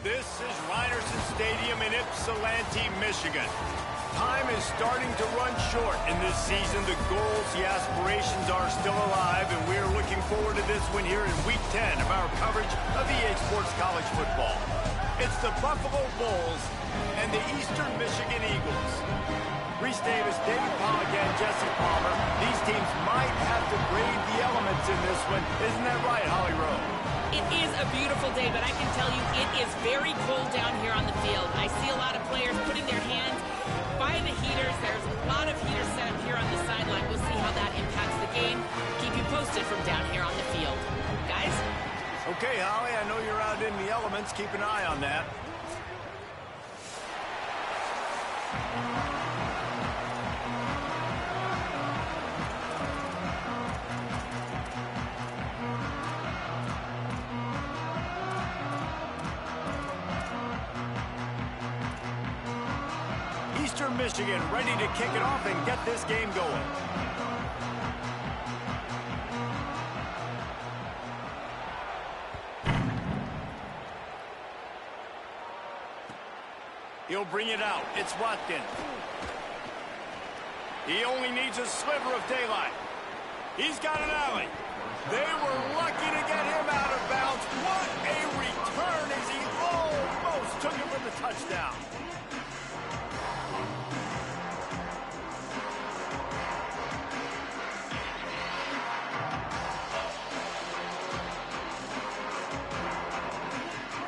This is Ryerson Stadium in Ypsilanti, Michigan. Time is starting to run short in this season. The goals, the aspirations are still alive, and we're looking forward to this one here in Week 10 of our coverage of EA Sports College Football. It's the Buffalo Bulls and the Eastern Michigan Eagles. Reese Davis, David Pollock, and Jesse Palmer. These teams might have to brave the elements in this one. Isn't that right, Holly Rowe? It is a beautiful day, but I can tell you it is very cold down here on the field. I see a lot of players putting their hands by the heaters. There's a lot of heaters set up here on the sideline. We'll see how that impacts the game. Keep you posted from down here on the field. Guys? Okay, Holly, I know you're out in the elements. Keep an eye on that. Eastern Michigan ready to kick it off and get this game going. He'll bring it out. It's Watkins. He only needs a sliver of daylight. He's got an alley. They were lucky to get him out of bounds. What a return as he almost took it for the touchdown.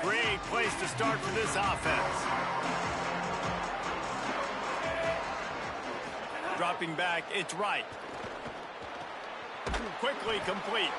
Great place to start for this offense. Dropping back, it's right. Quickly complete.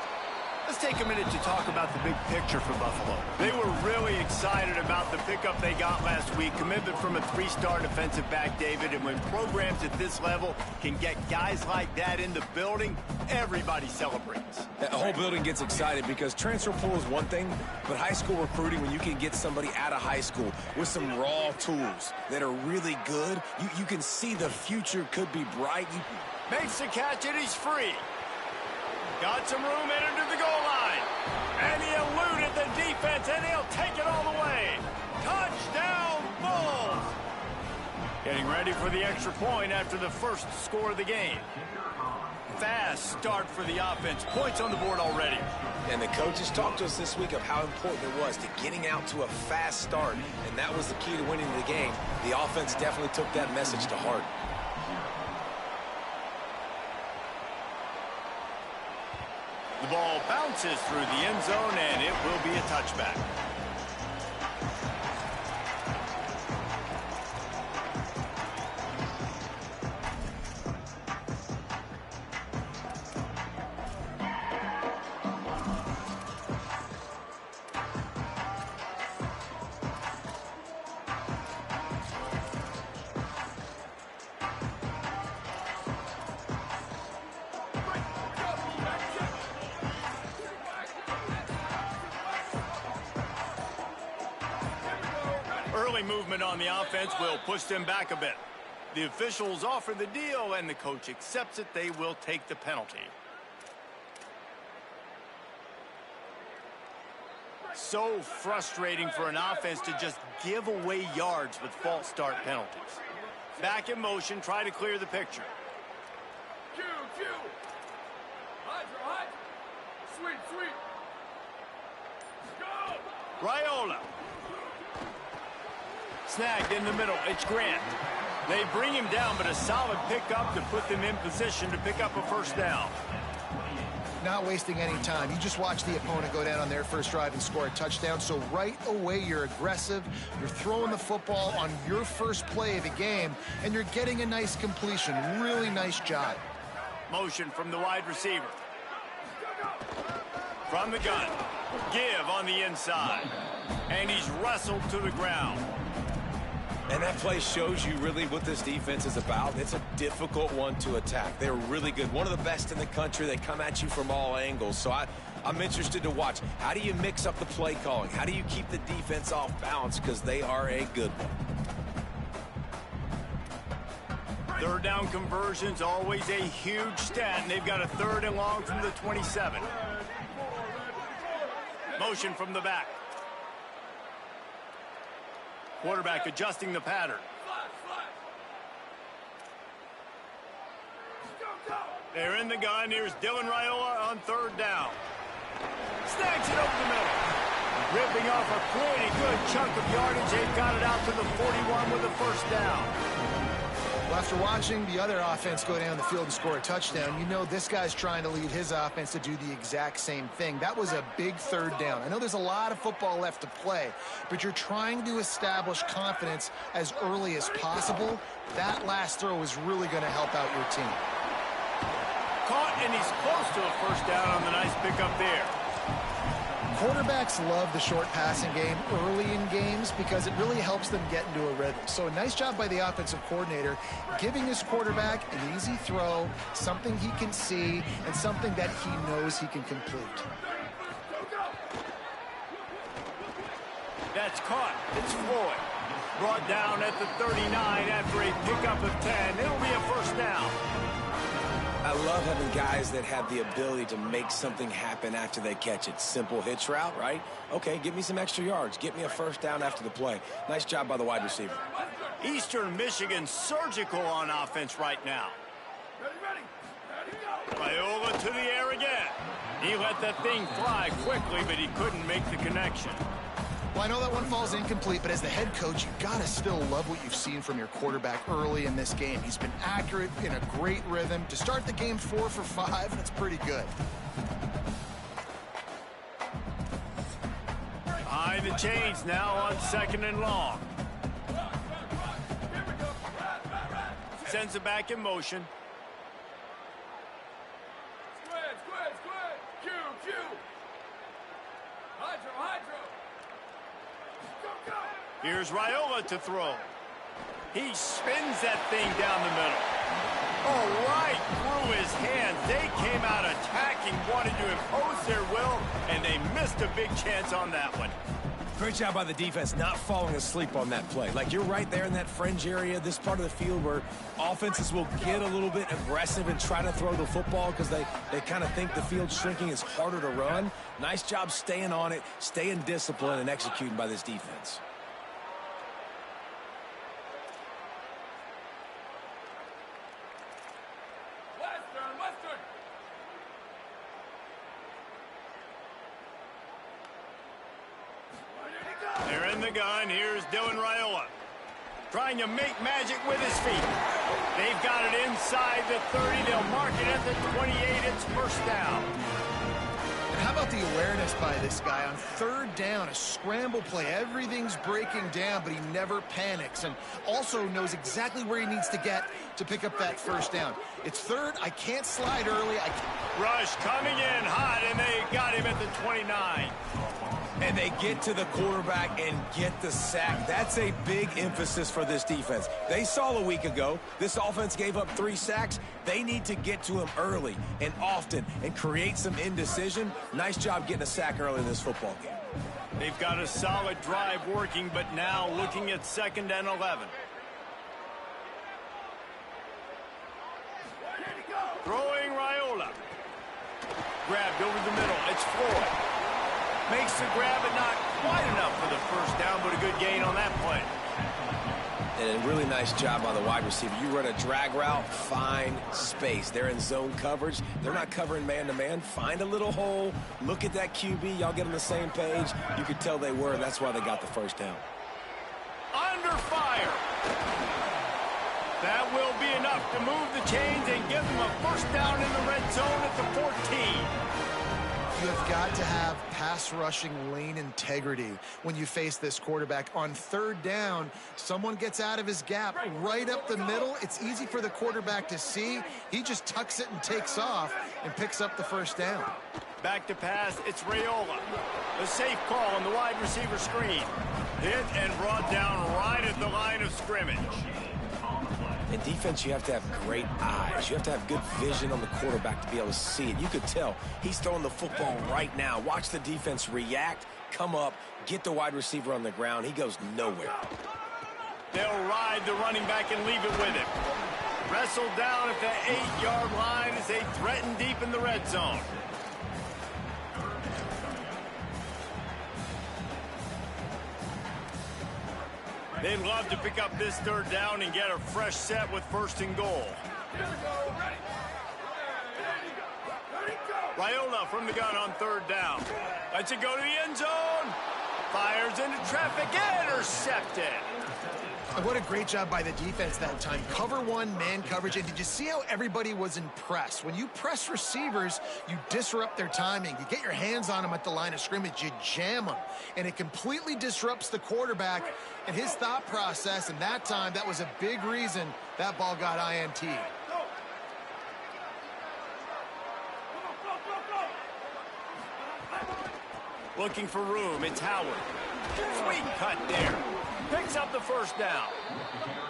Let's take a minute to talk about the big picture for Buffalo. They were really excited about the pickup they got last week. Commitment from a three-star defensive back, David. And when programs at this level can get guys like that in the building, everybody celebrates. The whole building gets excited because transfer pool is one thing, but high school recruiting, when you can get somebody out of high school with some raw tools that are really good, you can see the future could be bright. Makes the catch and he's free. Got some room entered to the goal line. And he eluded the defense, and he'll take it all the way. Touchdown, Bulls! Getting ready for the extra point after the first score of the game. Fast start for the offense. Points on the board already. And the coaches talked to us this week of how important it was to getting out to a fast start, and that was the key to winning the game. The offense definitely took that message to heart. The ball bounces through the end zone, and it will be a touchback. Early movement on the offense will push them back a bit. The officials offer the deal, and the coach accepts it. They will take the penalty. So frustrating for an offense to just give away yards with false start penalties. Back in motion, try to clear the picture. Q. Hot. Sweet. Go! Raiola. Snagged in the middle. It's Grant. They bring him down, but a solid pickup to put them in position to pick up a first down. Not wasting any time. You just watch the opponent go down on their first drive and score a touchdown. So right away, you're aggressive. You're throwing the football on your first play of the game, and you're getting a nice completion. Really nice job. Motion from the wide receiver. From the gun. Give on the inside. And he's wrestled to the ground. And that play shows you really what this defense is about. It's a difficult one to attack. They're really good. One of the best in the country. They come at you from all angles. So I'm interested to watch. How do you mix up the play calling? How do you keep the defense off balance? Because they are a good one. Third down conversions, always a huge stat. And they've got a 3rd and long from the 27. Motion from the back. Quarterback adjusting the pattern. They're in the gun. Here's Dylan Raiola on third down. Snags it over the middle. Ripping off a pretty good chunk of yardage. They've got it out to the 41 with a first down. Well, after watching the other offense go down the field and score a touchdown, you know this guy's trying to lead his offense to do the exact same thing. That was a big third down. I know there's a lot of football left to play, but you're trying to establish confidence as early as possible. That last throw is really going to help out your team. Caught, and he's close to a first down on the nice pickup there. Quarterbacks love the short passing game early in games because it really helps them get into a rhythm. So a nice job by the offensive coordinator giving his quarterback an easy throw, something he can see, and something that he knows he can complete. That's caught. It's Floyd. Brought down at the 39 after a pickup of 10. It'll be a first down. I love having guys that have the ability to make something happen after they catch it. Simple hitch route, right? Okay, give me some extra yards. Get me a first down after the play. Nice job by the wide receiver. Eastern Michigan surgical on offense right now. Raiola to the air again. He let that thing fly quickly, but he couldn't make the connection. Well, I know that one falls incomplete, but as the head coach, you've got to still love what you've seen from your quarterback early in this game. He's been accurate, in a great rhythm. To start the game 4 for 5, that's pretty good. Behind the chains now on 2nd and long. Sends it back in motion. Here's Raiola to throw. He spins that thing down the middle. Oh, right through his hands. They came out attacking, wanted to impose their will, and they missed a big chance on that one. Great job by the defense not falling asleep on that play. Like, you're right there in that fringe area, this part of the field where offenses will get a little bit aggressive and try to throw the football because they kind of think the field's shrinking. It's harder to run. Nice job staying on it, staying disciplined, and executing by this defense. They're in the gun. Here's Dylan Raiola. Trying to make magic with his feet. They've got it inside the 30. They'll mark it at the 28. It's first down. And how about the awareness by this guy on third down, a scramble play. Everything's breaking down, but he never panics and also knows exactly where he needs to get to pick up that first down. It's third. I can't slide early. Rush coming in hot, and they got him at the 29. And they get to the quarterback and get the sack. That's a big emphasis for this defense. They saw a week ago, this offense gave up 3 sacks. They need to get to him early and often and create some indecision. Nice job getting a sack early in this football game. They've got a solid drive working, but now looking at 2nd and 11. Throwing Raiola. Grabbed over the middle. It's Floyd. Makes the grab, but not quite enough for the first down, but a good gain on that play. And a really nice job by the wide receiver. You run a drag route, find space. They're in zone coverage. They're not covering man-to-man. Find a little hole. Look at that QB. Y'all get on the same page. You could tell they were, and that's why they got the first down. Under fire. That will be enough to move the chains and give them a first down in the red zone at the 14. You have got to have pass rushing lane integrity when you face this quarterback. On third down, someone gets out of his gap right up the middle. It's easy for the quarterback to see. He just tucks it and takes off and picks up the first down. Back to pass, it's Raiola. A safe call on the wide receiver screen. Hit and brought down right at the line of scrimmage. In defense, you have to have great eyes. You have to have good vision on the quarterback to be able to see it. You could tell he's throwing the football right now. Watch the defense react, come up, get the wide receiver on the ground. He goes nowhere. They'll ride the running back and leave it with him. Wrestled down at the 8-yard line as they threaten deep in the red zone. They'd love to pick up this third down and get a fresh set with 1st and goal. Raiola from the gun on 3rd down. Lets it go to the end zone. Fires into traffic. Intercepted. And what a great job by the defense that time. Cover one, man coverage. And did you see how everybody was impressed? When you press receivers, you disrupt their timing. You get your hands on them at the line of scrimmage. You jam them. And it completely disrupts the quarterback and his thought process. And that time, that was a big reason that ball got INT. Looking for room. It's Howard. Sweet cut there. Picks up the 1st down.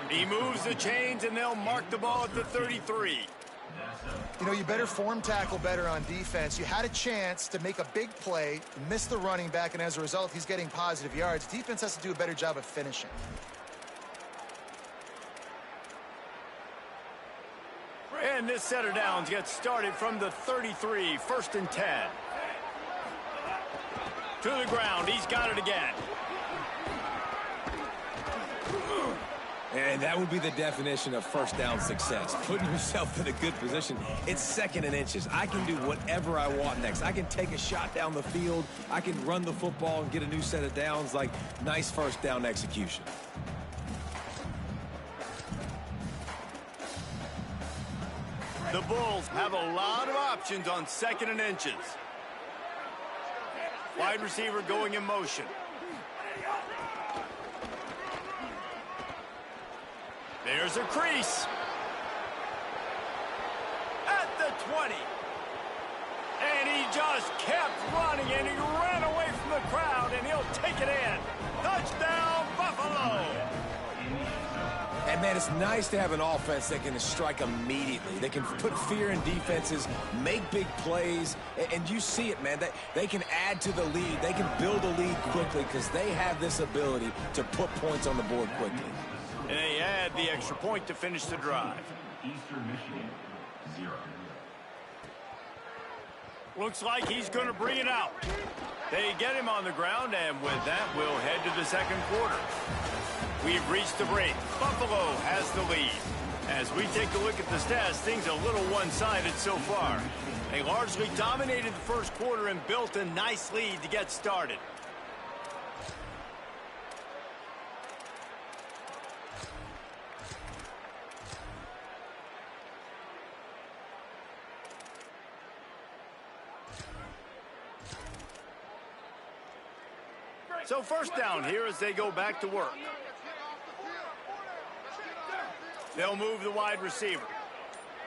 He moves the chains, and they'll mark the ball at the 33. You know, you better form tackle better on defense. You had a chance to make a big play, miss the running back, and as a result, he's getting positive yards. Defense has to do a better job of finishing. And this set of downs gets started from the 33, 1st and 10. To the ground, he's got it again. And that would be the definition of 1st down success. Putting yourself in a good position. It's 2nd and inches. I can do whatever I want next. I can take a shot down the field. I can run the football and get a new set of downs. Like, nice 1st down execution. The Bulls have a lot of options on 2nd and inches. Wide receiver going in motion. There's a crease. At the 20. And he just kept running, and he ran away from the crowd, and he'll take it in. Touchdown, Buffalo. And, man, it's nice to have an offense that can strike immediately. They can put fear in defenses, make big plays, and you see it, man. They can add to the lead. They can build a lead quickly because they have this ability to put points on the board quickly. And they add the extra point to finish the drive. Eastern Michigan, 0. Looks like he's going to bring it out. They get him on the ground, and with that, we'll head to the 2nd quarter. We've reached the break. Buffalo has the lead. As we take a look at the stats, things a little one-sided so far. They largely dominated the 1st quarter and built a nice lead to get started. So 1st down here as they go back to work. They'll move the wide receiver.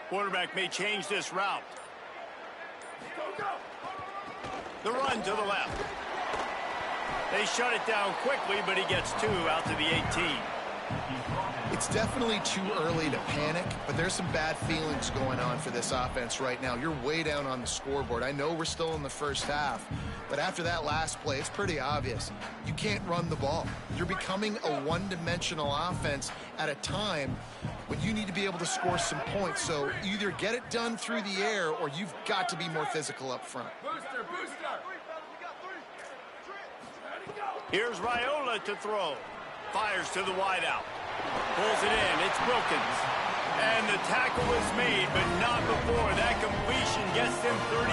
Quarterback may change this route. The run to the left. They shut it down quickly, but he gets 2 out to the 18. It's definitely too early to panic, but there's some bad feelings going on for this offense right now. You're way down on the scoreboard. I know we're still in the 1st half, but after that last play, it's pretty obvious. You can't run the ball. You're becoming a one-dimensional offense at a time when you need to be able to score some points. So either get it done through the air or you've got to be more physical up front. Booster, booster. Here's Raiola to throw. Fires to the wideout. Pulls it in. It's Wilkins. And the tackle is made, but not before that completion gets them 30+.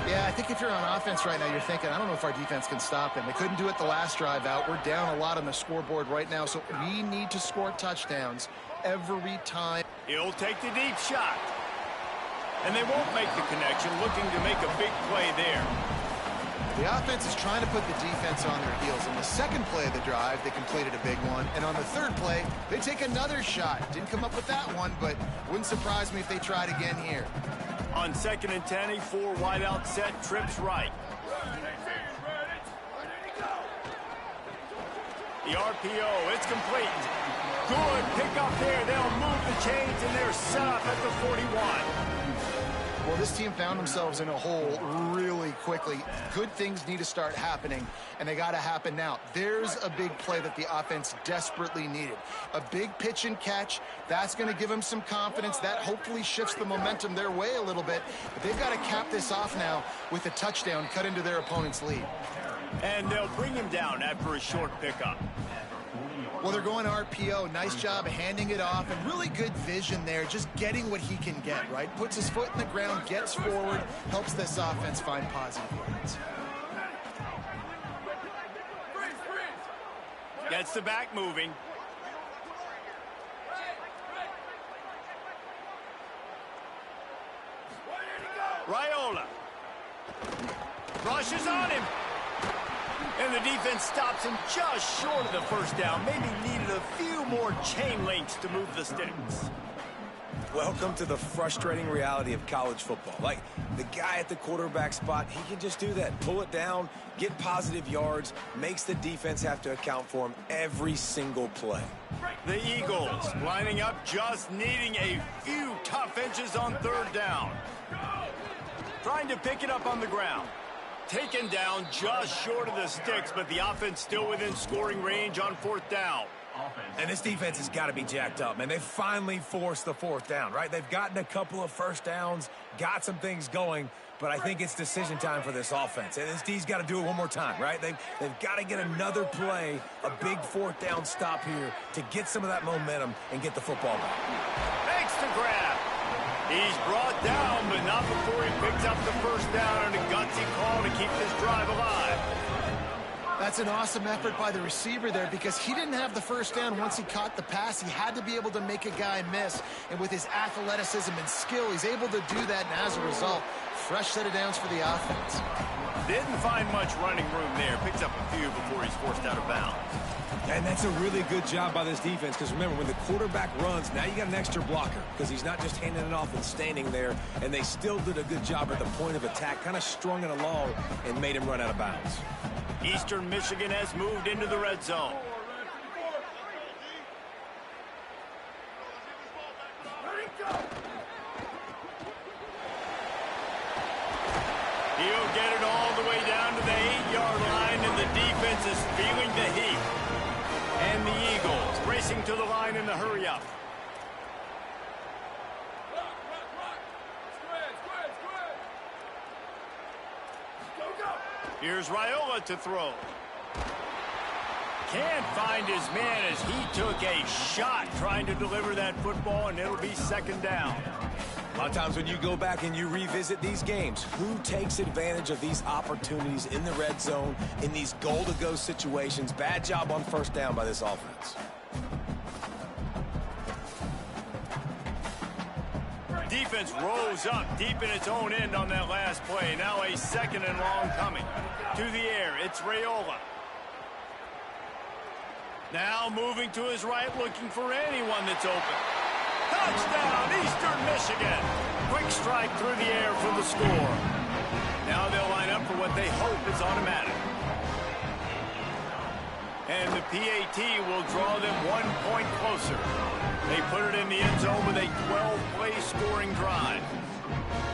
Yeah, I think if you're on offense right now, you're thinking, I don't know if our defense can stop him. They couldn't do it the last drive out. We're down a lot on the scoreboard right now, so we need to score touchdowns every time. He'll take the deep shot. And they won't make the connection, looking to make a big play there. The offense is trying to put the defense on their heels. In the 2nd play of the drive, they completed a big one. And on the 3rd play, they take another shot. Didn't come up with that one, but wouldn't surprise me if they tried again here. On 2nd and 10, a 4 wideout set, trips right. The RPO, it's complete. Good pick up there. They'll move the chains, and they're set up at the 41. Well, this team found themselves in a hole really quickly. Good things need to start happening, and they got to happen now. There's a big play that the offense desperately needed. A big pitch and catch. That's going to give them some confidence. That hopefully shifts the momentum their way a little bit. But they've got to cap this off now with a touchdown cut into their opponent's lead. And they'll bring him down after a short pickup. Well, they're going RPO. Nice job of handing it off, and really good vision there, just getting what he can get, right? Puts his foot in the ground, gets forward, helps this offense find positive yards. Gets the back moving. Raiola rushes on him. And the defense stops him just short of the first down. Maybe needed a few more chain links to move the sticks. Welcome to the frustrating reality of college football. Like, the guy at the quarterback spot, he can just do that. Pull it down, get positive yards, makes the defense have to account for him every single play. The Eagles lining up, just needing a few tough inches on third down. Trying to pick it up on the ground. Taken down just short of the sticks, but the offense still within scoring range on fourth down. And this defense has got to be jacked up, man. They finally forced the fourth down, right? They've gotten a couple of first downs, got some things going, but I think it's decision time for this offense. And this D's got to do it one more time, right? They've got to get another play, a big fourth down stop here to get some of that momentum and get the football back. Thanks to grab. He's brought down, but not before he picks up the first down and a gutsy call to keep this drive alive. That's an awesome effort by the receiver there because he didn't have the first down once he caught the pass. He had to be able to make a guy miss. And with his athleticism and skill, he's able to do that. And as a result, fresh set of downs for the offense. Didn't find much running room there. Picks up a few before he's forced out of bounds. And that's a really good job by this defense because remember, when the quarterback runs, now you got an extra blocker because he's not just handing it off and standing there. And they still did a good job at the point of attack, kind of strung it along and made him run out of bounds. Eastern Michigan has moved into the red zone. He'll get it all the way down to the 8-yard line, and the defense is feeling the heat. And the Eagles racing to the line in the hurry-up. Here's Raiola to throw. Can't find his man as he took a shot trying to deliver that football, and it'll be second down. A lot of times when you go back and you revisit these games, who takes advantage of these opportunities in the red zone, in these goal-to-go situations? Bad job on first down by this offense. Defense rose up deep in its own end on that last play. Now a second and long coming. To the air, it's Raiola. Now moving to his right, looking for anyone that's open. Touchdown, Eastern Michigan. Quick strike through the air for the score. Now they'll line up for what they hope is automatic. And the PAT will draw them 1 point closer. They put it in the end zone with a 12-play scoring drive.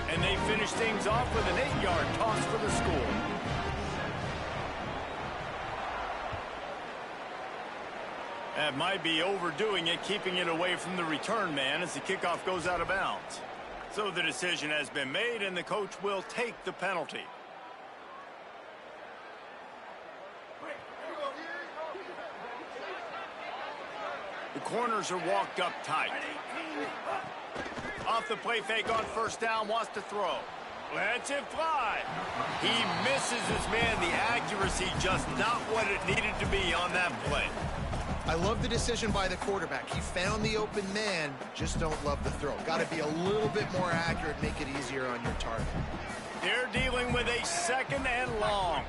And they finish things off with an 8-yard toss for the score. That might be overdoing it, keeping it away from the return man as the kickoff goes out of bounds. So the decision has been made, and the coach will take the penalty. The corners are walked up tight. Off the play fake on first down, wants to throw. Lets it fly. He misses his man. The accuracy just not what it needed to be on that play. I love the decision by the quarterback. He found the open man, just don't love the throw. Got to be a little bit more accurate, make it easier on your target. They're dealing with a second and long.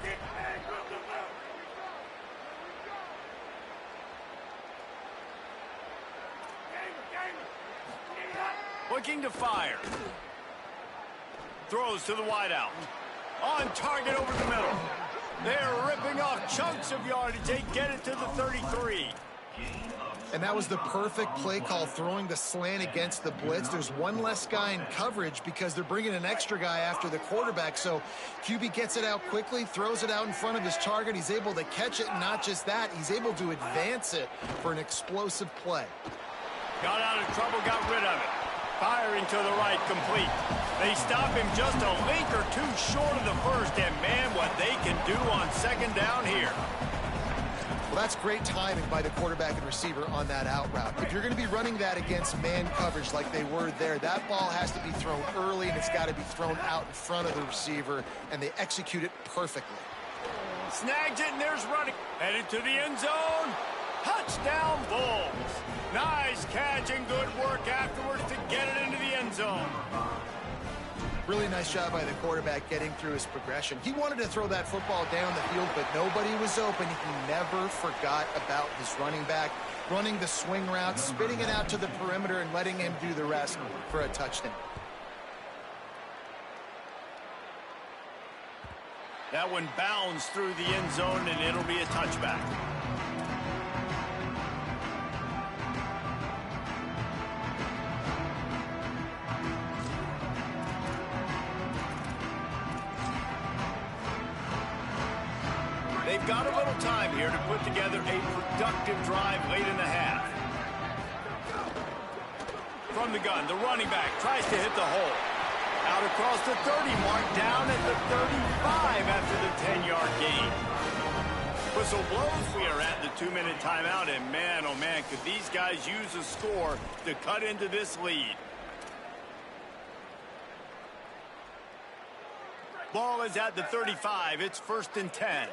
Looking to fire. Throws to the wideout. On target over the middle. They're ripping off chunks of yardage. They get it to the 33. And that was the perfect play call, throwing the slant against the blitz. There's one less guy in coverage because they're bringing an extra guy after the quarterback. So QB gets it out quickly, throws it out in front of his target. He's able to catch it, and not just that, he's able to advance it for an explosive play. Got out of trouble, got rid of it. Firing to the right, complete. They stop him just a link or two short of the first, and man, what they can do on second down here. Well, that's great timing by the quarterback and receiver on that out route. If you're going to be running that against man coverage like they were there, that ball has to be thrown early, and it's got to be thrown out in front of the receiver, and they execute it perfectly. Snags it, and there's running. Headed to the end zone. Touchdown, Bulls. Nice catch and good work afterwards to get it into the end zone. Really nice job by the quarterback getting through his progression. He wanted to throw that football down the field, but nobody was open. He never forgot about his running back, running the swing route, spitting it out to the perimeter, and letting him do the rest for a touchdown. That one bounds through the end zone, and it'll be a touchback. They've got a little time here to put together a productive drive late in the half. From the gun, the running back tries to hit the hole. Out across the 30 mark, down at the 35 after the 10-yard gain. Whistle blows, we are at the 2-minute timeout, and man, oh man, could these guys use a score to cut into this lead. Ball is at the 35. It's 1st and 10.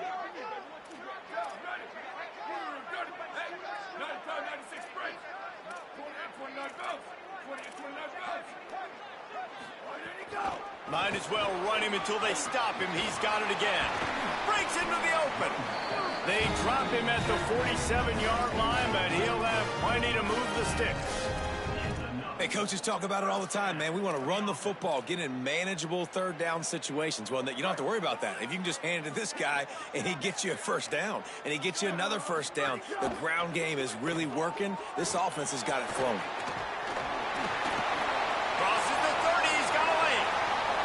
Might as well run him until they stop him. He's got it again. Breaks into the open. They drop him at the 47-yard line, but he'll have plenty to move the sticks. Hey, coaches talk about it all the time, man. We want to run the football, get in manageable third down situations. Well, you don't have to worry about that. If you can just hand it to this guy and he gets you a first down and he gets you another first down, the ground game is really working. This offense has got it flowing. Crosses the 30. He's got a lane.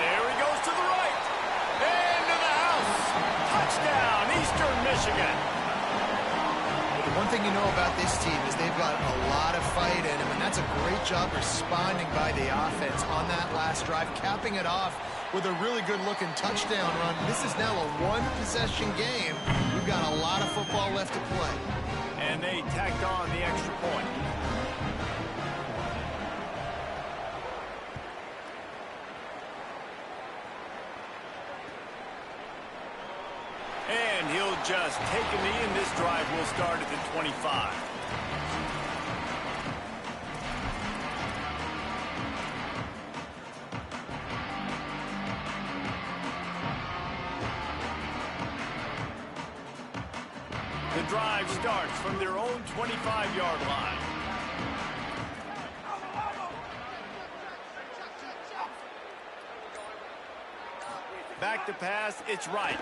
There he goes to the right. Into the house. Touchdown, Eastern Michigan. One thing you know about this team is they've got a lot of fight in them, and that's a great job responding by the offense on that last drive, capping it off with a really good-looking touchdown run. This is now a one-possession game. We've got a lot of football left to play. And they tacked on the extra point. And he'll just take a knee, and this drive will start at the 25. The drive starts from their own 25-yard line. Back to pass, it's right.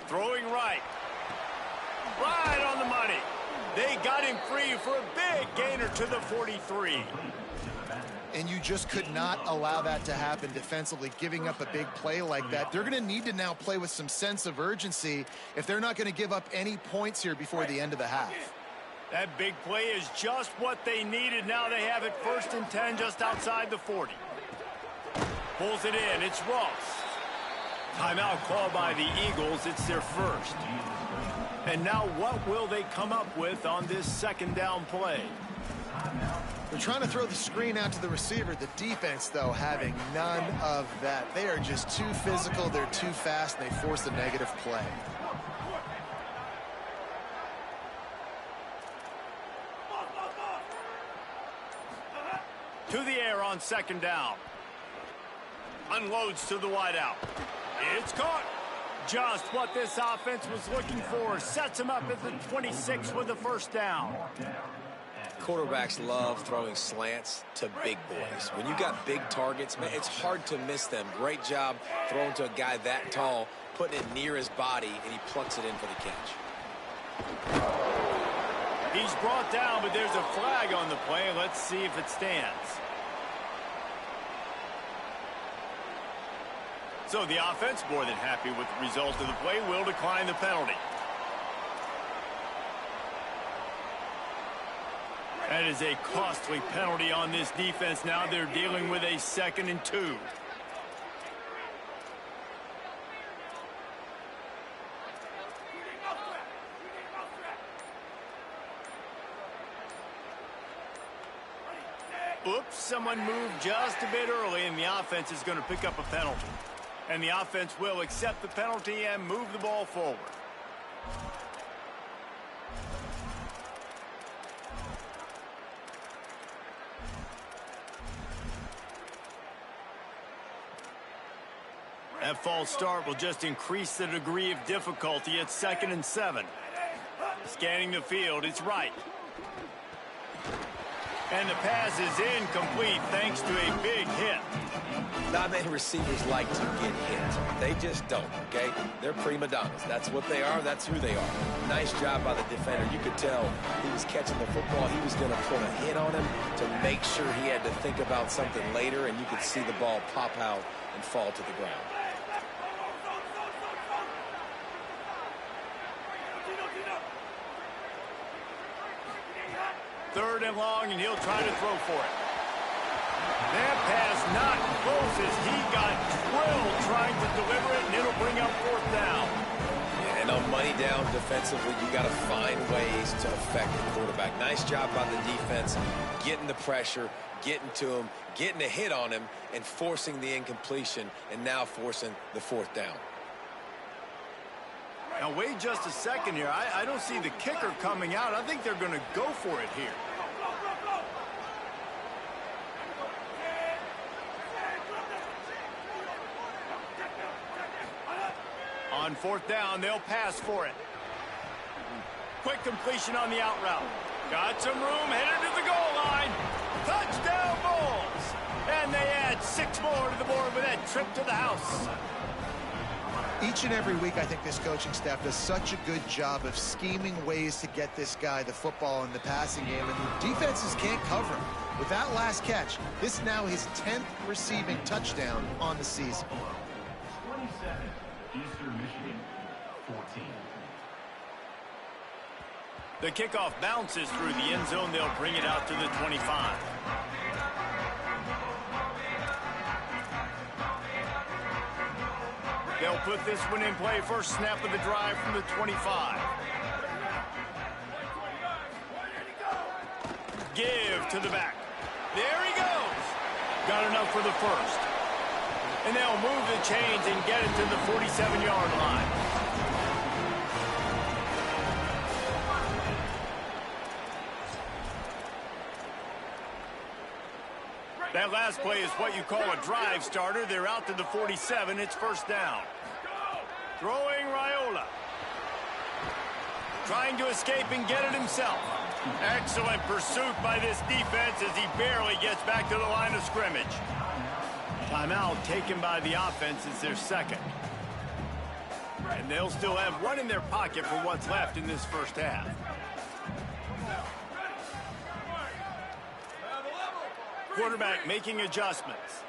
Throwing right. Right on the money. They got him free for a big gainer to the 43. And you just could not allow that to happen defensively, giving up a big play like that. They're going to need to now play with some sense of urgency if they're not going to give up any points here before the end of the half. That big play is just what they needed. Now they have it 1st and 10 just outside the 40. Pulls it in. It's Ross. Timeout called by the Eagles. It's their first. And now what will they come up with on this 2nd down play? They're trying to throw the screen out to the receiver. The defense, though, having none of that. They are just too physical. They're too fast, and they force a negative play. To the air on 2nd down. Unloads to the wideout. It's caught. Just what this offense was looking for. Sets him up at the 26 with the 1st down. Quarterbacks love throwing slants to big boys. When you've got big targets, man, it's hard to miss them. Great job throwing to a guy that tall, putting it near his body, and he plucks it in for the catch. He's brought down, but there's a flag on the play. Let's see if it stands. So the offense, more than happy with the result of the play, will decline the penalty. That is a costly penalty on this defense. Now they're dealing with a 2nd and 2. someone move just a bit early, and the offense is going to pick up a penalty. And the offense will accept the penalty and move the ball forward. That false start will just increase the degree of difficulty. It's 2nd and 7. Scanning the field, it's right. And the pass is incomplete thanks to a big hit. Not many receivers like to get hit. They just don't, okay? They're prima donnas. That's what they are. That's who they are. Nice job by the defender. You could tell he was catching the football. He was going to put a hit on him to make sure he had to think about something later, and you could see the ball pop out and fall to the ground. 3rd and long, and he'll try to throw for it. That pass not close as he got drilled trying to deliver it, and it'll bring up 4th down. Yeah, and on money down defensively, you got to find ways to affect the quarterback. Nice job by the defense, getting the pressure, getting to him, getting a hit on him, and forcing the incompletion, and now forcing the 4th down. Now, wait just a second here. I don't see the kicker coming out. I think they're going to go for it here. On 4th down, they'll pass for it. Quick completion on the out route. Got some room, headed to the goal line. Touchdown Bulls! And they add 6 more to the board with that trip to the house. Each and every week, I think this coaching staff does such a good job of scheming ways to get this guy the football in the passing game, and the defenses can't cover him. With that last catch, this is now his 10th receiving touchdown on the season. 27, Eastern Michigan, 14. The kickoff bounces through the end zone. They'll bring it out to the 25. They'll put this one in play. First snap of the drive from the 25. Give to the back. There he goes. Got enough for the first. And they'll move the chains and get it to the 47-yard line. That last play is what you call a drive starter. They're out to the 47. It's 1st down. Throwing Raiola. Trying to escape and get it himself. Excellent pursuit by this defense as he barely gets back to the line of scrimmage. Timeout taken by the offense is their 2nd. And they'll still have 1 in their pocket for what's left in this first half. Quarterback making adjustments.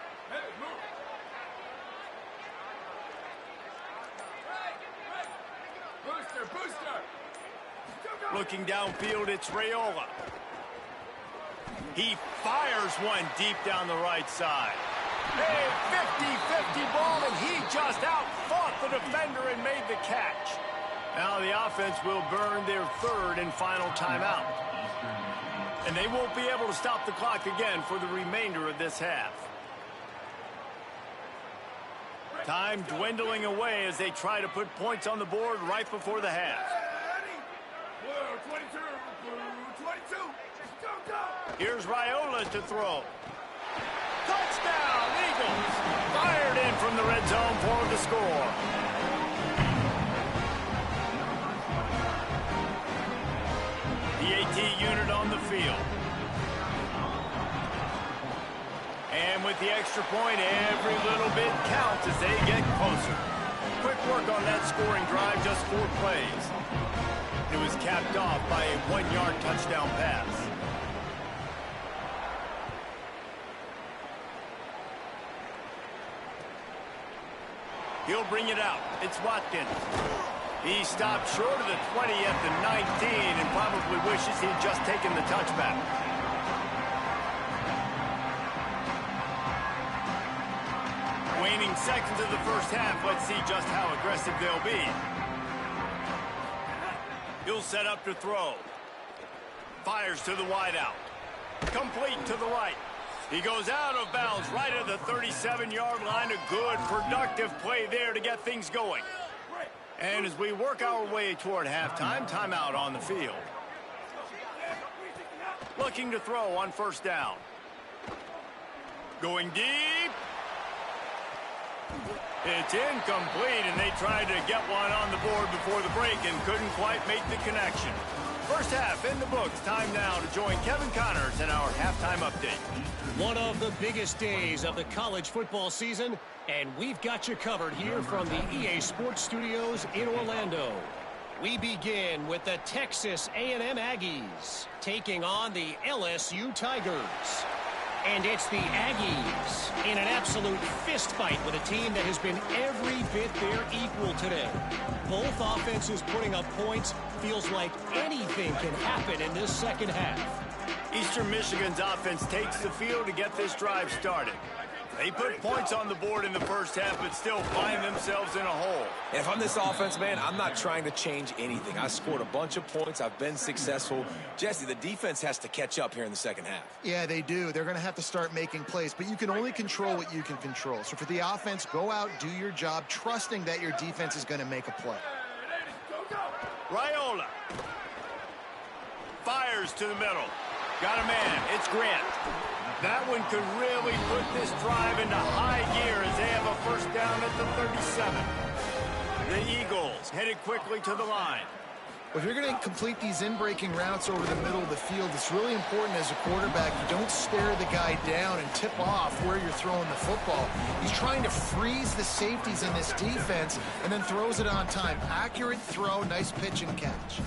Looking downfield, it's Raiola. He fires one deep down the right side. A 50-50 ball, and he just outfought the defender and made the catch. Now the offense will burn their 3rd and final timeout. And they won't be able to stop the clock again for the remainder of this half. Time dwindling away as they try to put points on the board right before the half. Here's Raiola to throw. Touchdown, Eagles! Fired in from the red zone for the score. The AT unit on the field. And with the extra point, every little bit counts as they get closer. Quick work on that scoring drive, just 4 plays. It was capped off by a 1-yard touchdown pass. He'll bring it out. It's Watkins. He stopped short of the 20 at the 19 and probably wishes he'd just taken the touchback. Waning seconds of the first half. Let's see just how aggressive they'll be. He'll set up to throw. Fires to the wideout. Complete to the right. He goes out of bounds right at the 37-yard line. A good, productive play there to get things going. And as we work our way toward halftime, timeout on the field. Looking to throw on first down. Going deep. It's incomplete, and they tried to get one on the board before the break and couldn't quite make the connection. First half in the books. Time now to join Kevin Connors in our halftime update. One of the biggest days of the college football season, and we've got you covered here from the EA Sports Studios in Orlando. We begin with the Texas A&M Aggies taking on the LSU Tigers. And it's the Aggies in an absolute fist fight with a team that has been every bit their equal today. Both offenses putting up points. Feels like anything can happen in this second half. Eastern Michigan's offense takes the field to get this drive started. They put points on the board in the first half, but still find themselves in a hole. And if I'm this offense, man, I'm not trying to change anything. I scored a bunch of points. I've been successful. Jesse, the defense has to catch up here in the second half. Yeah, they do. They're going to have to start making plays, but you can only control what you can control. So for the offense, go out, do your job, trusting that your defense is going to make a play. Raiola fires to the middle. Got a man. It's Grant. That one could really put this drive into high gear as they have a first down at the 37. The Eagles headed quickly to the line. If you're going to complete these in-breaking routes over the middle of the field, it's really important as a quarterback you don't stare the guy down and tip off where you're throwing the football. He's trying to freeze the safeties in this defense and then throws it on time. Accurate throw, nice pitch and catch.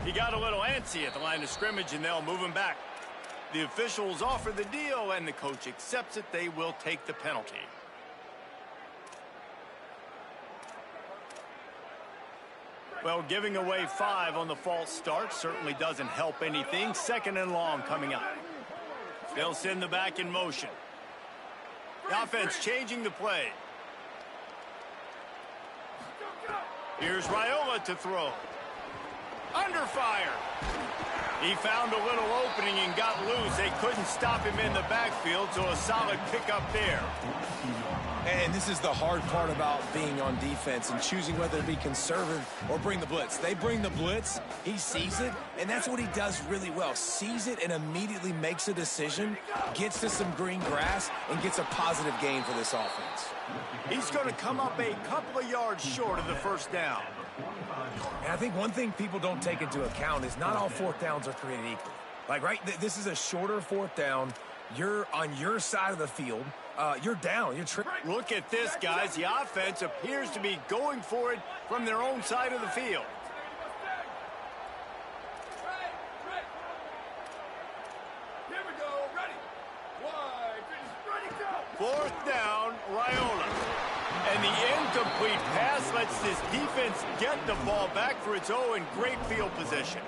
He got a little antsy at the line of scrimmage, and they'll move him back. The officials offer the deal, and the coach accepts it. They will take the penalty. Well, giving away 5 on the false start certainly doesn't help anything. Second and long coming up. They'll send the back in motion. The offense changing the play. Here's Raiola to throw. Under fire. He found a little opening and got loose. They couldn't stop him in the backfield, so a solid pickup there. And this is the hard part about being on defense and choosing whether to be conservative or bring the blitz. They bring the blitz, he sees it, and that's what he does really well. Sees it and immediately makes a decision, gets to some green grass, and gets a positive gain for this offense. He's going to come up a couple of yards short of the first down. And I think one thing people don't take into account is not all fourth downs are created equal. Like, right, this is a shorter fourth down. You're on your side of the field. You're down. You're Look at this, guys. The offense appears to be going for it from their own side of the field. Here we go. Ready. Wide. Ready, go. Fourth down, Raiola. And the incomplete pass lets this defense get the ball back for its own great field position.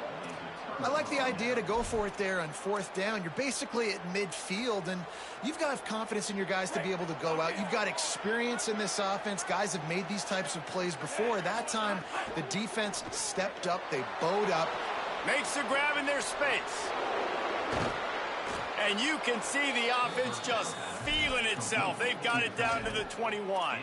I like the idea to go for it there on fourth down. You're basically at midfield, and you've got to have confidence in your guys to be able to go out. You've got experience in this offense. Guys have made these types of plays before. That time, the defense stepped up. They bowed up. Makes the grab in their space. And you can see the offense just feeling itself. They've got it down to the 21.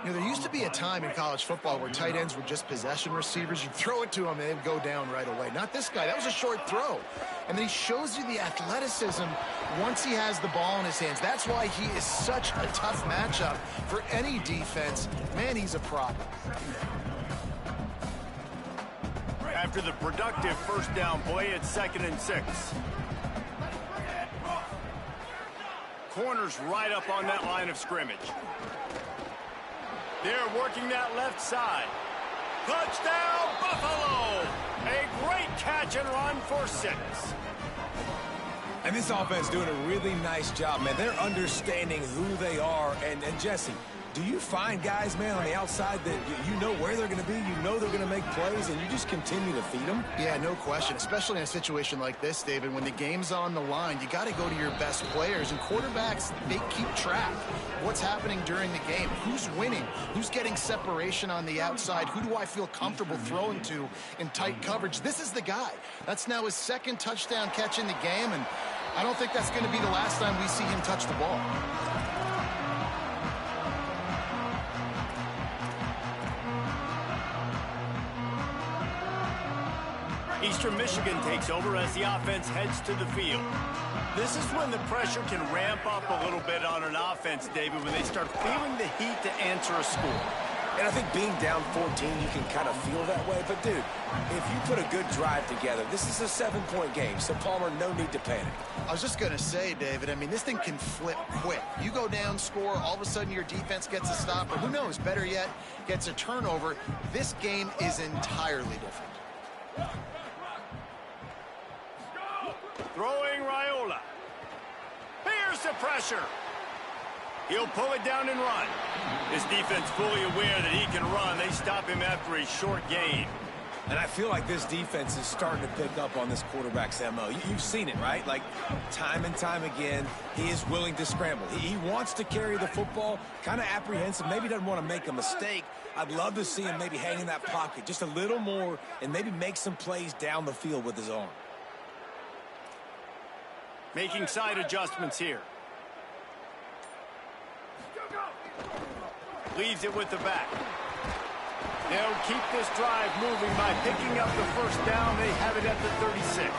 You know, there used to be a time in college football where tight ends were just possession receivers. You'd throw it to them, and they'd go down right away. Not this guy. That was a short throw. And then he shows you the athleticism once he has the ball in his hands. That's why he is such a tough matchup for any defense. Man, he's a problem. After the productive first down play, it's 2nd and 6. Corners right up on that line of scrimmage. They're working that left side. Touchdown, Buffalo! A great catch and run for 6. And this offense doing a really nice job, man. They're understanding who they are. And Jesse, do you find guys, man, on the outside that you know where they're going to be, you know they're going to make plays, and you just continue to feed them? Yeah, no question, especially in a situation like this, David. When the game's on the line, you got to go to your best players, and quarterbacks, they keep track of what's happening during the game. Who's winning? Who's getting separation on the outside? Who do I feel comfortable throwing to in tight coverage? This is the guy. That's now his second touchdown catch in the game, and I don't think that's going to be the last time we see him touch the ball. Eastern Michigan takes over as the offense heads to the field. This is when the pressure can ramp up a little bit on an offense, David, when they start feeling the heat to answer a score. And I think being down 14, you can kind of feel that way. But, dude, if you put a good drive together, this is a 7-point game. So, Palmer, no need to panic. I was just going to say, David, I mean, this thing can flip quick. You go down, score, all of a sudden your defense gets a stop, or who knows, better yet, gets a turnover. This game is entirely different. Throwing Raiola. Here's the pressure. He'll pull it down and run. His defense fully aware that he can run. They stop him after a short gain. And I feel like this defense is starting to pick up on this quarterback's MO. You've seen it, right? Like, time and time again, he is willing to scramble. He wants to carry the football, kind of apprehensive, maybe doesn't want to make a mistake. I'd love to see him maybe hang in that pocket just a little more and maybe make some plays down the field with his arm. Making side adjustments here. Leaves it with the back. They'll keep this drive moving by picking up the first down. They have it at the 36.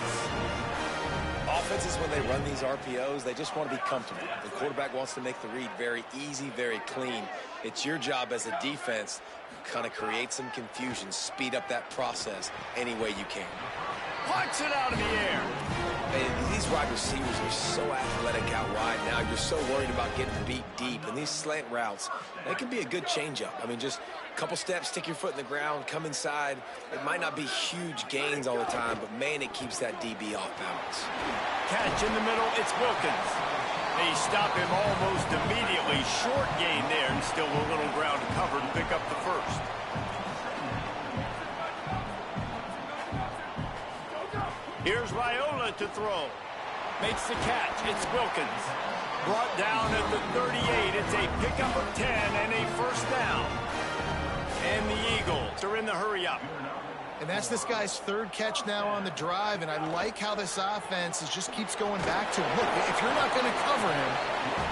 Offenses, when they run these RPOs, they just want to be comfortable. The quarterback wants to make the read very easy, very clean. It's your job as a defense to kind of create some confusion, speed up that process any way you can. Punch it out of the air. And these wide receivers are so athletic out wide now. You're so worried about getting beat deep. And these slant routes, they can be a good changeup. I mean, just a couple steps, stick your foot in the ground, come inside. It might not be huge gains all the time, but, man, it keeps that DB off balance. Catch in the middle, it's Wilkins. They stop him almost immediately. Short gain there, and still a little ground to cover to pick up the first. Here's Raiola to throw. Makes the catch. It's Wilkins. Brought down at the 38. It's a pickup of 10 and a first down. And the Eagles are in the hurry-up. And that's this guy's third catch now on the drive, and I like how this offense just keeps going back to him. Look, if you're not going to cover him,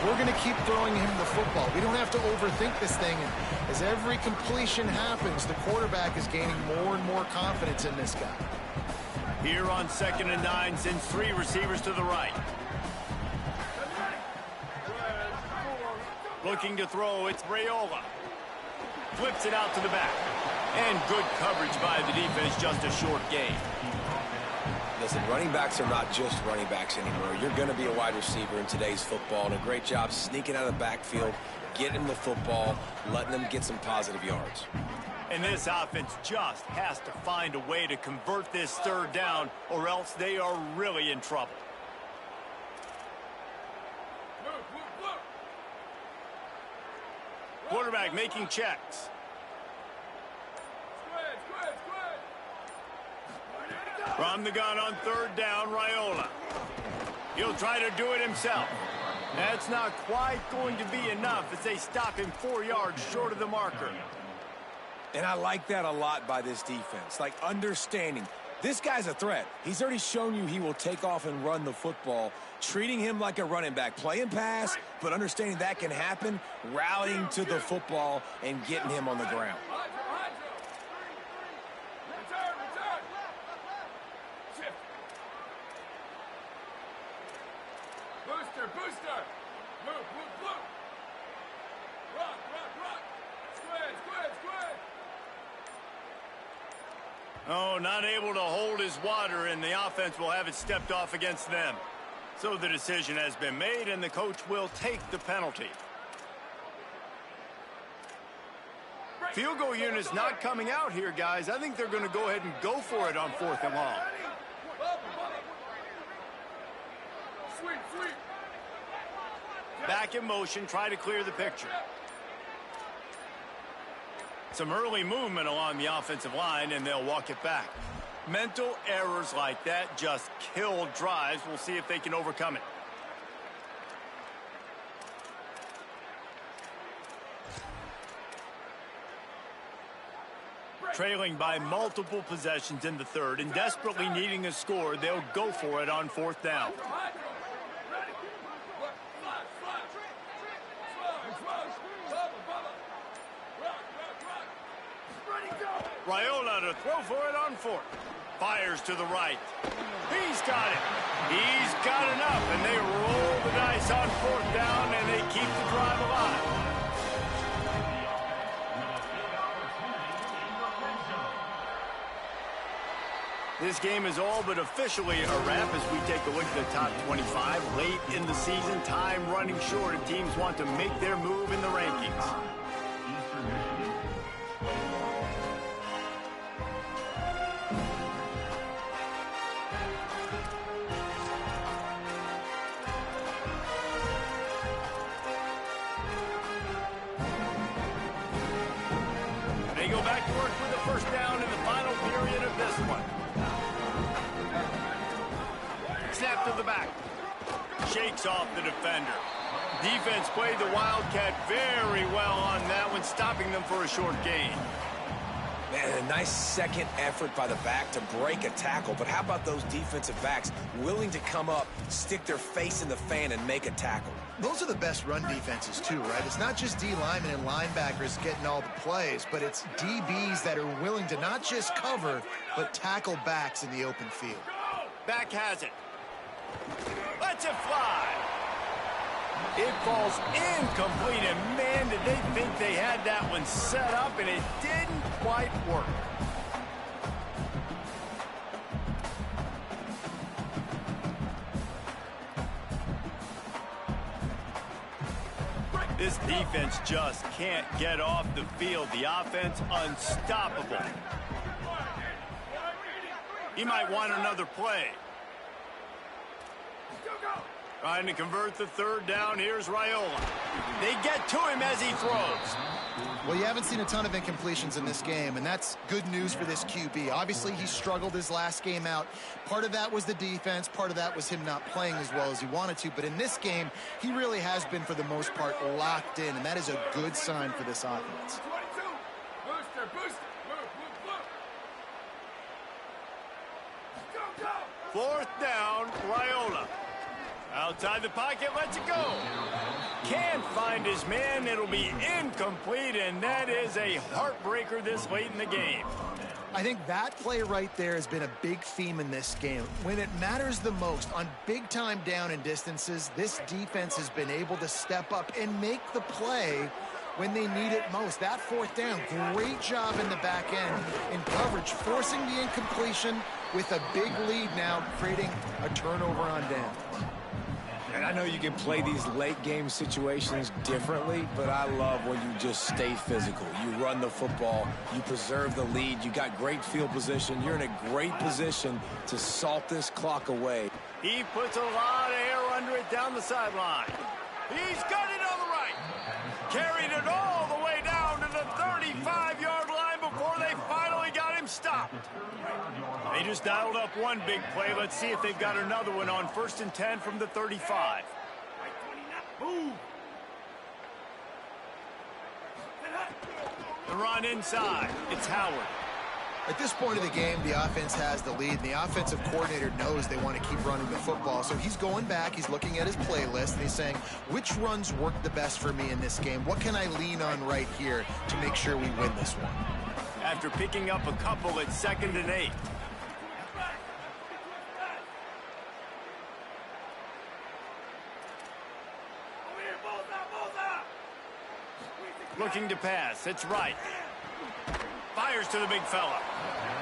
we're going to keep throwing him the football. We don't have to overthink this thing. And as every completion happens, the quarterback is gaining more and more confidence in this guy. Here on 2nd and 9, sends 3 receivers to the right. Looking to throw, it's Raiola. Flips it out to the back. And good coverage by the defense, just a short gain. Listen, running backs are not just running backs anymore. You're going to be a wide receiver in today's football, and a great job sneaking out of the backfield, getting the football, letting them get some positive yards. And this offense just has to find a way to convert this third down, or else they are really in trouble. Quarterback making checks. From the gun on 3rd down, Raiola. He'll try to do it himself. That's not quite going to be enough as they stop him 4 yards short of the marker. And I like that a lot by this defense. Like, understanding this guy's a threat. He's already shown you he will take off and run the football, treating him like a running back, playing pass, but understanding that can happen, rallying to the football and getting him on the ground. Booster! Move! Rock! Squid! Oh, not able to hold his water, and the offense will have it stepped off against them. So the decision has been made, and the coach will take the penalty. Field goal unit's not coming out here, guys. I think they're going to go ahead and go for it on 4th and long. Sweep! Back in motion, try to clear the picture. Some early movement along the offensive line, and they'll walk it back. Mental errors like that just kill drives. We'll see if they can overcome it. Trailing by multiple possessions in the third and desperately needing a score, they'll go for it on fourth down. Raiola to throw for it on fourth. Fires to the right. He's got it. He's got enough, and they roll the dice on fourth down, and they keep the drive alive. This game is all but officially a wrap as we take a look at the top 25. Late in the season, time running short, and teams want to make their move in the rankings. They go back to work with the first down in the final period of this one. Snap to the back. Shakes off the defender. Defense played the Wildcat very well on that one, stopping them for a short gain. Man, a nice second effort by the back to break a tackle. But how about those defensive backs willing to come up, stick their face in the fan, and make a tackle? Those are the best run defenses, too, right? It's not just D linemen and linebackers getting all the plays, but it's DBs that are willing to not just cover, but tackle backs in the open field. Back has it. Lets it fly. It falls incomplete, and man, did they think they had that one set up, and it didn't quite work. This defense just can't get off the field. The offense unstoppable. He might want another play. Trying to convert the third down. Here's Raiola. They get to him as he throws. Well, you haven't seen a ton of incompletions in this game, and that's good news for this QB. Obviously, he struggled his last game out. Part of that was the defense. Part of that was him not playing as well as he wanted to. But in this game, he really has been, for the most part, locked in, and that is a good sign for this offense. 22. Booster, booster. Move. Go. Fourth down, Raiola. Outside the pocket, lets it go. Can't find his man. It'll be incomplete, and that is a heartbreaker this late in the game. I think that play right there has been a big theme in this game. When it matters the most, on big-time down and distances, this defense has been able to step up and make the play when they need it most. That fourth down, great job in the back end in coverage, forcing the incompletion with a big lead now, creating a turnover on down. And I know you can play these late game situations differently, but I love when you just stay physical. You run the football, you preserve the lead, you got great field position, you're in a great position to salt this clock away. He puts a lot of air under it down the sideline. He's got it on the right. Carried it all the way down to the 35-yard line before they finally got him stopped. They just dialed up one big play. Let's see if they've got another one on 1st and 10 from the 35. Move. The run inside. It's Howard. At this point of the game, the offense has the lead, and the offensive coordinator knows they want to keep running the football. So he's going back, he's looking at his playlist, and he's saying, which runs work the best for me in this game? What can I lean on right here to make sure we win this one? After picking up a couple at 2nd and 8. Looking to pass. It's right. Fires to the big fella.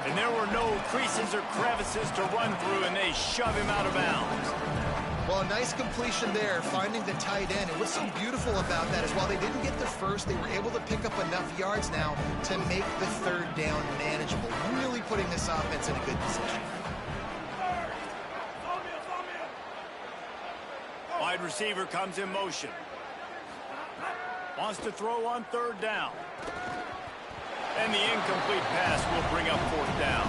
And there were no creases or crevices to run through, and they shove him out of bounds. Well, a nice completion there, finding the tight end. And what's so beautiful about that is while they didn't get the first, they were able to pick up enough yards now to make the third down manageable, really putting this offense in a good position. Wide receiver comes in motion. Wants to throw on 3rd down. And the incomplete pass will bring up fourth down.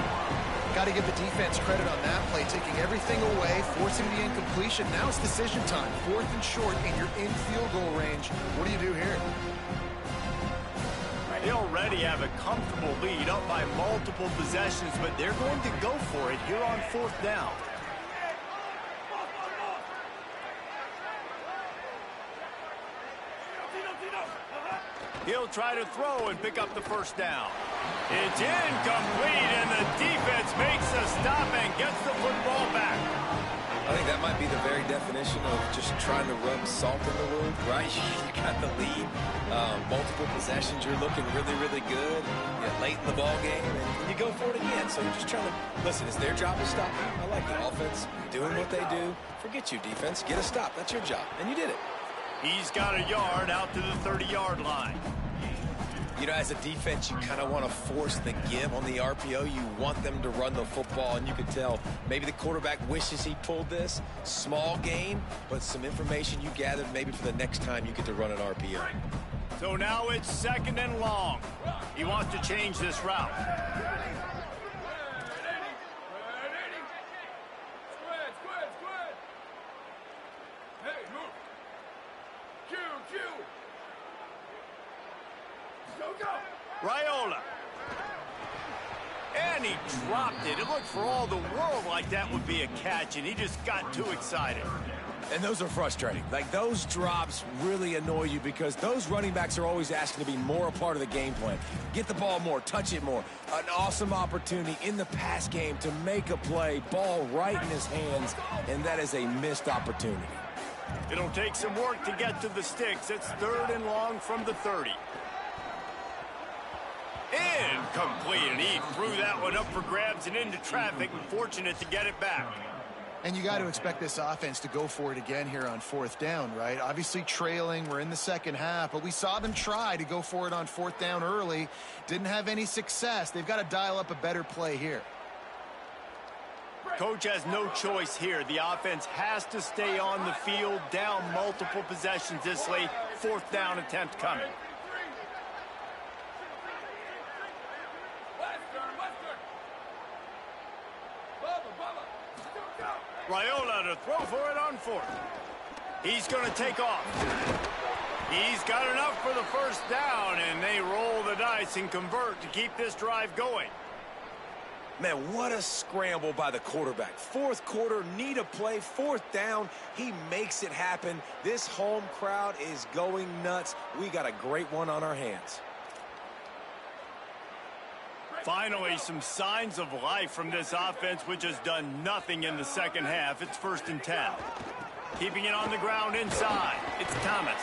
Got to give the defense credit on that play, taking everything away, forcing the incompletion. Now it's decision time. 4th and short, and you're in field goal range. What do you do here? They already have a comfortable lead, up by multiple possessions, but they're going to go for it here on 4th down. He'll try to throw and pick up the first down. It's incomplete, and the defense makes a stop and gets the football back. I think that might be the very definition of just trying to rub salt in the wound, right? You got the lead, multiple possessions, you're looking really, really good. You get late in the ball game, and you go for it again. So you're just trying to, listen, it's their job to stop you. I like the offense doing what they do. Forget you, defense. Get a stop. That's your job, and you did it. He's got a yard out to the 30-yard line. You know, as a defense, you kind of want to force the give on the RPO. You want them to run the football, and you can tell maybe the quarterback wishes he pulled this. Small game, but some information you gathered maybe for the next time you get to run an RPO. So now it's 2nd and long. He wants to change this route. Raiola. And he dropped it. It looked for all the world like that would be a catch, and he just got too excited. And those are frustrating. Like, those drops really annoy you because those running backs are always asking to be more a part of the game plan. Get the ball more, touch it more. An awesome opportunity in the pass game to make a play, ball right in his hands, and that is a missed opportunity. It'll take some work to get to the sticks. It's 3rd and long from the 30. Incomplete, and he threw that one up for grabs and into traffic, and fortunate to get it back. And you got to expect this offense to go for it again here on 4th down, right? Obviously trailing, we're in the second half, but we saw them try to go for it on 4th down early. Didn't have any success. They've got to dial up a better play here. Coach has no choice here. The offense has to stay on the field, down multiple possessions this late. 4th down attempt coming. Raiola to throw for it on 4th. He's going to take off. He's got enough for the first down, and they roll the dice and convert to keep this drive going. Man, what a scramble by the quarterback. 4th quarter, need a play, 4th down. He makes it happen. This home crowd is going nuts. We got a great one on our hands. Finally, some signs of life from this offense, which has done nothing in the second half. It's 1st and 10. Keeping it on the ground inside. It's Thomas.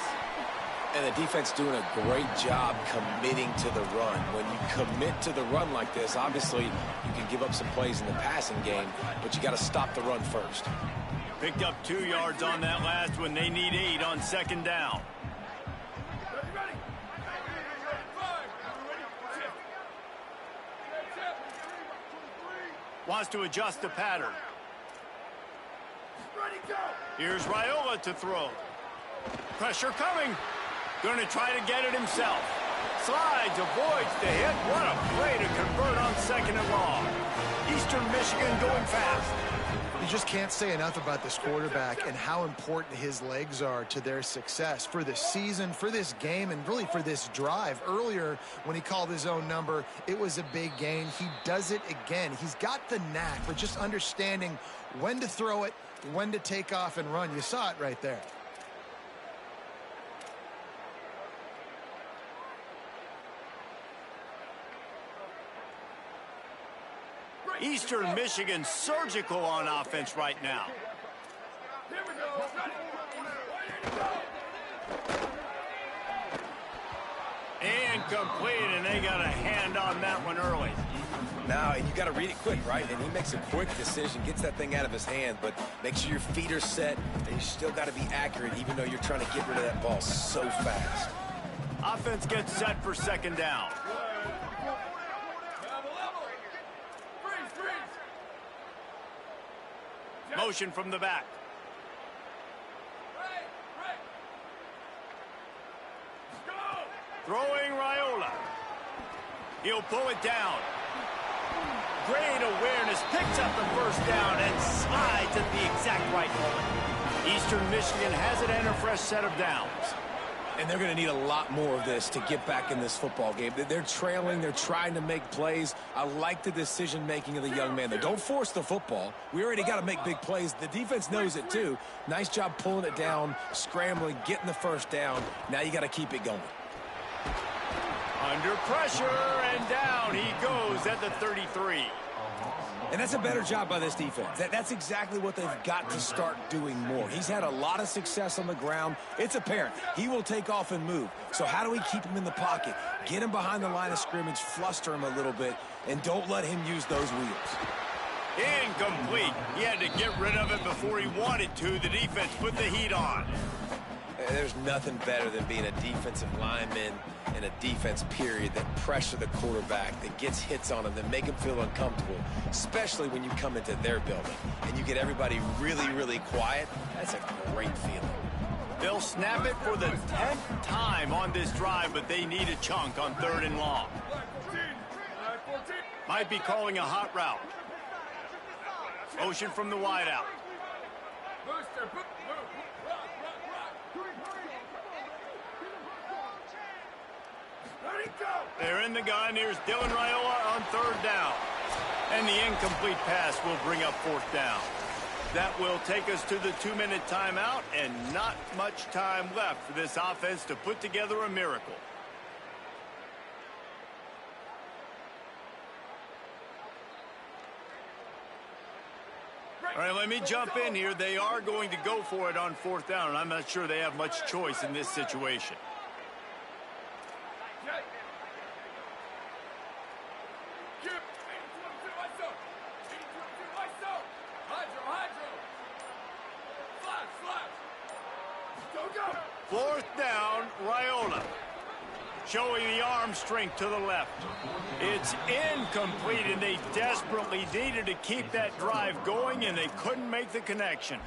And the defense doing a great job committing to the run. When you commit to the run like this, obviously you can give up some plays in the passing game, but you got to stop the run first. Picked up 2 yards on that last one. They need 8 on 2nd down. Wants to adjust the pattern. Here's Raiola to throw. Pressure coming. Going to try to get it himself. Slides, avoids the hit. What a play to convert on 2nd and long. Eastern Michigan going fast. You just can't say enough about this quarterback and how important his legs are to their success for the season, for this game, and really for this drive. Earlier, when he called his own number, it was a big gain. He does it again. He's got the knack for just understanding when to throw it, when to take off and run. You saw it right there. Eastern Michigan surgical on offense right now. Incomplete, and they got a hand on that one early. Now, you got to read it quick, right? And he makes a quick decision, gets that thing out of his hand, but make sure your feet are set, and you still got to be accurate, even though you're trying to get rid of that ball so fast. Offense gets set for 2nd down. Motion from the back. Throwing Raiola. He'll pull it down. Great awareness, picks up the first down and slides at the exact right moment. Eastern Michigan has it and a fresh set of downs. And they're going to need a lot more of this to get back in this football game. They're trailing. They're trying to make plays. I like the decision-making of the young man. They don't force the football. We already got to make big plays. The defense knows it, too. Nice job pulling it down, scrambling, getting the first down. Now you got to keep it going. Under pressure, and down he goes at the 33. And that's a better job by this defense. That's exactly what they've got to start doing more. He's had a lot of success on the ground. It's apparent. He will take off and move. So how do we keep him in the pocket? Get him behind the line of scrimmage, fluster him a little bit, and don't let him use those wheels. Incomplete. He had to get rid of it before he wanted to. The defense put the heat on. There's nothing better than being a defensive lineman in a defense period that pressure the quarterback, that gets hits on him, that make him feel uncomfortable, especially when you come into their building and you get everybody really, really quiet. That's a great feeling. They'll snap it for the 10th time on this drive, but they need a chunk on 3rd and long. Might be calling a hot route. Motion from the wideout. They're in the gun. Here's Dylan Raiola on 3rd down. And the incomplete pass will bring up 4th down. That will take us to the 2-minute timeout, and not much time left for this offense to put together a miracle. All right, let me jump in here. They are going to go for it on 4th down, and I'm not sure they have much choice in this situation. Fourth down, Raiola. Showing the arm strength to the left. It's incomplete, and they desperately needed to keep that drive going, and they couldn't make the connection.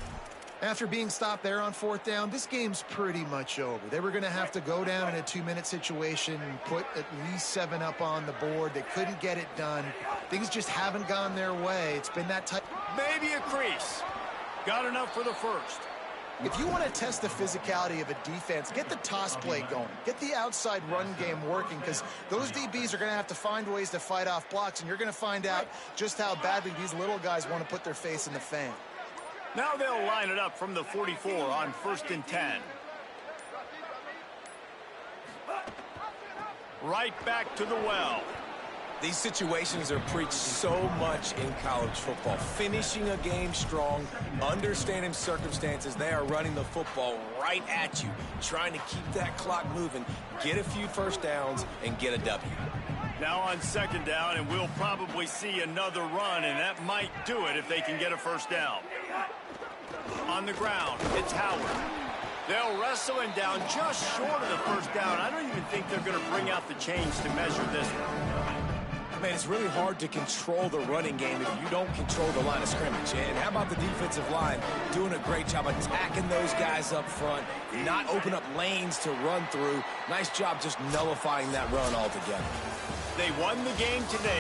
After being stopped there on 4th down, this game's pretty much over. They were going to have to go down in a 2-minute situation and put at least 7 up on the board. They couldn't get it done. Things just haven't gone their way. It's been that tight. Maybe a crease. Got enough for the first. If you want to test the physicality of a defense, get the toss play going. Get the outside run game working, because those DBs are going to have to find ways to fight off blocks, and you're going to find out just how badly these little guys want to put their face in the fan. Now they'll line it up from the 44 on 1st and 10. Right back to the well. These situations are preached so much in college football. Finishing a game strong, understanding circumstances. They are running the football right at you, trying to keep that clock moving, get a few first downs, and get a W. Now on 2nd down, and we'll probably see another run, and that might do it if they can get a first down. On the ground, it's Howard. They'll wrestle him down just short of the first down. I don't even think they're going to bring out the chains to measure this one. Man, it's really hard to control the running game if you don't control the line of scrimmage. And how about the defensive line doing a great job attacking those guys up front, not open up lanes to run through. Nice job just nullifying that run altogether. They won the game today.